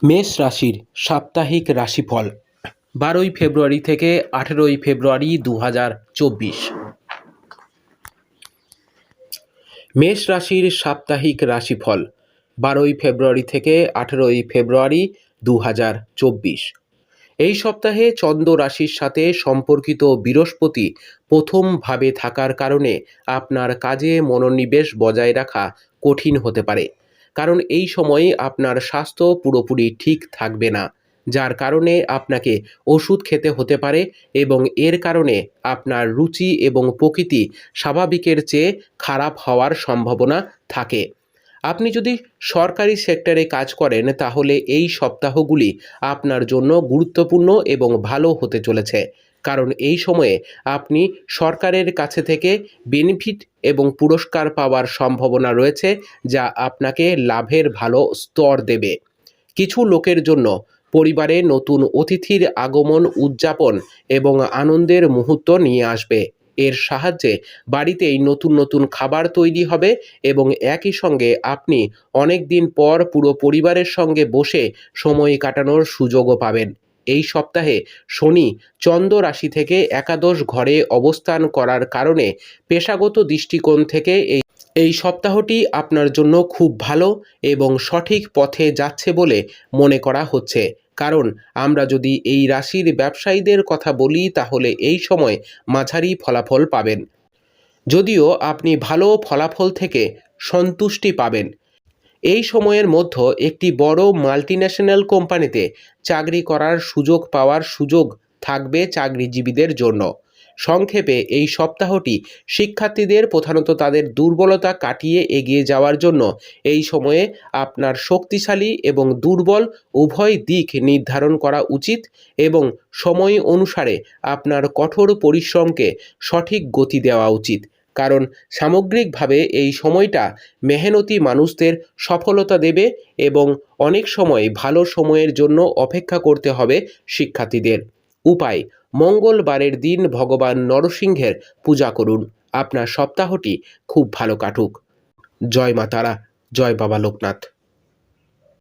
মেষ রাশির সাপ্তাহিক রাশিফল 12ই ফেব্রুয়ারি থেকে 18ই ফেব্রুয়ারি 2024। মেষ রাশির সাপ্তাহিক রাশিফল 12ই ফেব্রুয়ারি থেকে 18ই ফেব্রুয়ারি 2024। এই সপ্তাহে চন্দ্র রাশির সাথে সম্পর্কিত বৃহস্পতি প্রথম ভাবে থাকার কারণে আপনার কাজে মনোনিবেশ বজায় রাখা কঠিন হতে পারে, কারণ এই সময়ে আপনার স্বাস্থ্য পুরোপুরি ঠিক থাকবে না, যার কারণে আপনাকে ওষুধ খেতে হতে পারে এবং এর কারণে আপনার রুচি এবং প্রকৃতি স্বাভাবিকের চেয়ে খারাপ হওয়ার সম্ভাবনা থাকে। আপনি যদি সরকারি সেক্টরে কাজ করেন তাহলে এই সপ্তাহগুলি আপনার জন্য গুরুত্বপূর্ণ এবং ভালো হতে চলেছে, কারণ এই সময়ে আপনি সরকারের কাছে থেকে বেনিফিট এবং পুরস্কার পাওয়ার সম্ভাবনা রয়েছে, যা আপনাকে লাভের ভালো স্তর দেবে। কিছু লোকের জন্য পরিবারে নতুন অতিথির আগমন উদযাপন এবং আনন্দের মুহূর্ত নিয়ে আসবে। এর সাহায্যে বাড়িতেই নতুন নতুন খাবার তৈরি হবে এবং একই সঙ্গে আপনি অনেক দিন পর পুরো পরিবারের সঙ্গে বসে সময় কাটানোর সুযোগও পাবেন। এই সপ্তাহে শনি চন্দ্র রাশি থেকে একাদশ ঘরে অবস্থান করার কারণে পেশাগত দৃষ্টিকোণ থেকে এই সপ্তাহটি আপনার জন্য খুব ভালো এবং সঠিক পথে যাচ্ছে বলে মনে করা হচ্ছে, কারণ আমরা যদি এই রাশির ব্যবসায়ীদের কথা বলি তাহলে এই সময় মাঝারি ফলাফল পাবেন। যদিও আপনি ভালো ফলাফল থেকে সন্তুষ্টি পাবেন। এই সময়ের মধ্যে একটি বড় মাল্টিন্যাশনাল কোম্পানিতে চাকরি করার সুযোগ পাওয়ার সুযোগ থাকবে চাকরিজীবীদের জন্য। সংক্ষেপে এই সপ্তাহটি শিক্ষার্থীদের প্রধানত তাদের দুর্বলতা কাটিয়ে এগিয়ে যাওয়ার জন্য এই সময়ে আপনার শক্তিশালী এবং দুর্বল উভয় দিক নির্ধারণ করা উচিত এবং সময় অনুসারে আপনার কঠোর পরিশ্রমকে সঠিক গতি দেওয়া উচিত, কারণ সামগ্রিকভাবে এই সময়টা মেহনতি মানুষদের সফলতা দেবে এবং অনেক সময় ভালো সময়ের জন্য অপেক্ষা করতে হবে শিক্ষার্থীদের। উপায়: মঙ্গলবারের দিন ভগবান নরসিংহের পূজা করুন। আপনার সপ্তাহটি খুব ভালো কাটুক। জয় মা তারা, জয় বাবা লোকনাথ।